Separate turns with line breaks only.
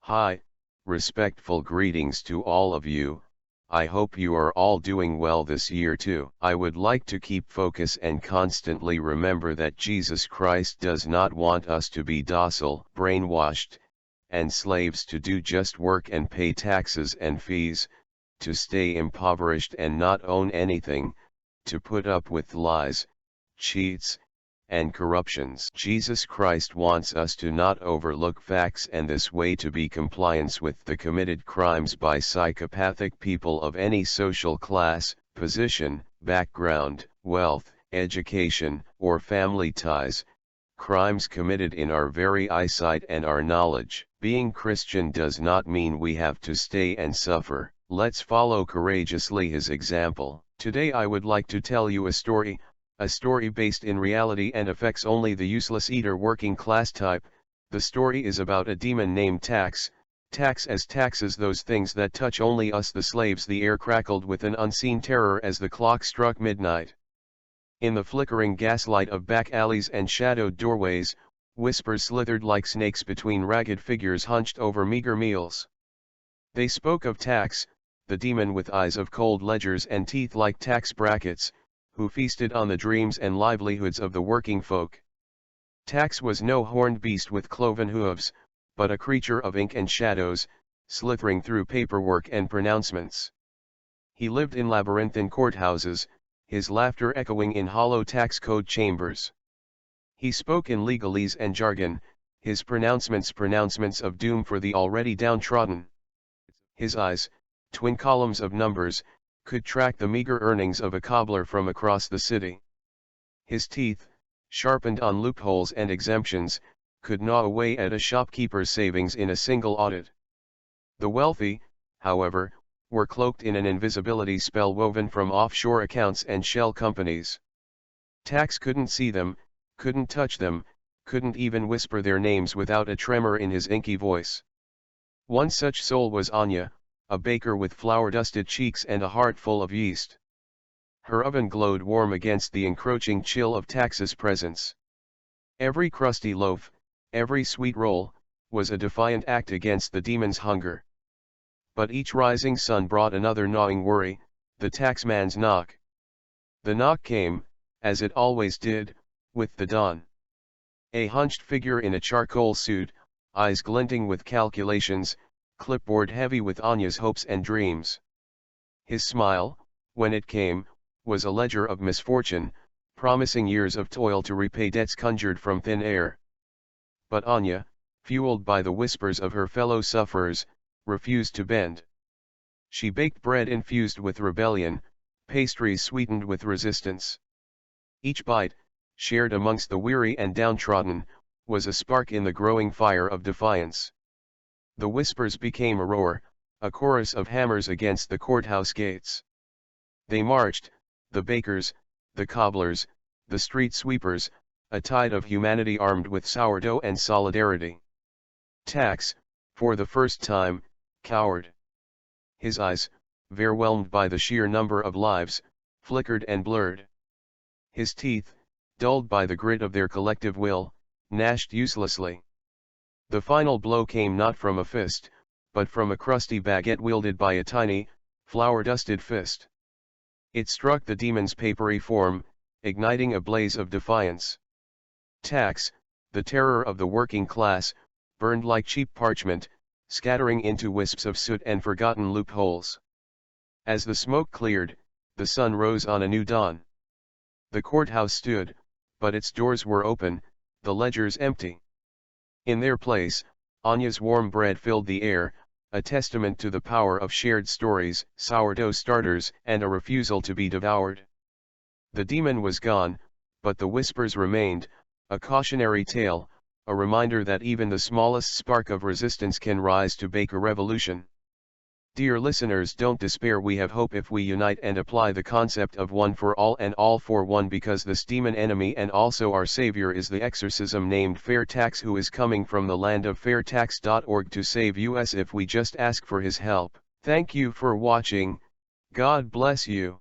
Hi, respectful greetings to all of you. I hope you are all doing well this year too. I would like to keep focus and constantly remember that Jesus Christ does not want us to be docile, brainwashed, and slaves to do just work and pay taxes and fees, to stay impoverished and not own anything, to put up with lies, cheats, and corruptions. Jesus Christ wants us to not overlook facts, and this way to be compliance with the committed crimes by psychopathic people of any social class, position, background, wealth, education, or family ties, crimes committed in our very eyesight and our knowledge. Being Christian does not mean we have to stay and suffer. Let's follow courageously his example. Today I would like to tell you a story based in reality and affects only the useless eater working class type. The story is about a demon named Tax. Tax as taxes those things that touch only us the slaves. The air crackled with an unseen terror as the clock struck midnight. In the flickering gaslight of back alleys and shadowed doorways, whispers slithered like snakes between ragged figures hunched over meager meals. They spoke of Tax, the demon with eyes of cold ledgers and teeth like tax brackets, who feasted on the dreams and livelihoods of the working folk. Tax was no horned beast with cloven hooves, but a creature of ink and shadows, slithering through paperwork and pronouncements. He lived in labyrinthine courthouses, his laughter echoing in hollow tax code chambers. He spoke in legalese and jargon, his pronouncements of doom for the already downtrodden. His eyes, twin columns of numbers, could track the meager earnings of a cobbler from across the city. His teeth, sharpened on loopholes and exemptions, could gnaw away at a shopkeeper's savings in a single audit. The wealthy, however, were cloaked in an invisibility spell woven from offshore accounts and shell companies. Tax couldn't see them, couldn't touch them, couldn't even whisper their names without a tremor in his inky voice. One such soul was Anya, a baker with flour-dusted cheeks and a heart full of yeast. Her oven glowed warm against the encroaching chill of Tax's presence. Every crusty loaf, every sweet roll, was a defiant act against the demon's hunger. But each rising sun brought another gnawing worry, the taxman's knock. The knock came, as it always did, with the dawn. A hunched figure in a charcoal suit, eyes glinting with calculations, clipboard heavy with Anya's hopes and dreams. His smile, when it came, was a ledger of misfortune, promising years of toil to repay debts conjured from thin air. But Anya, fueled by the whispers of her fellow sufferers, refused to bend. She baked bread infused with rebellion, pastries sweetened with resistance. Each bite, shared amongst the weary and downtrodden, was a spark in the growing fire of defiance. The whispers became a roar, a chorus of hammers against the courthouse gates. They marched, the bakers, the cobblers, the street sweepers, a tide of humanity armed with sourdough and solidarity. Tax, for the first time, cowered. His eyes, overwhelmed by the sheer number of lives, flickered and blurred. His teeth, dulled by the grit of their collective will, gnashed uselessly. The final blow came not from a fist, but from a crusty baguette wielded by a tiny, flour-dusted fist. It struck the demon's papery form, igniting a blaze of defiance. Tax, the terror of the working class, burned like cheap parchment, scattering into wisps of soot and forgotten loopholes. As the smoke cleared, the sun rose on a new dawn. The courthouse stood, but its doors were open, the ledgers empty. In their place, Anya's warm bread filled the air, a testament to the power of shared stories, sourdough starters, and a refusal to be devoured. The demon was gone, but the whispers remained, a cautionary tale, a reminder that even the smallest spark of resistance can rise to bake a revolution. Dear listeners, don't despair, we have hope if we unite and apply the concept of one for all and all for one, because this demon enemy and also our savior is the exorcism named Fair Tax, who is coming from the land of fairtax.org to save us if we just ask for his help. Thank you for watching, God bless you.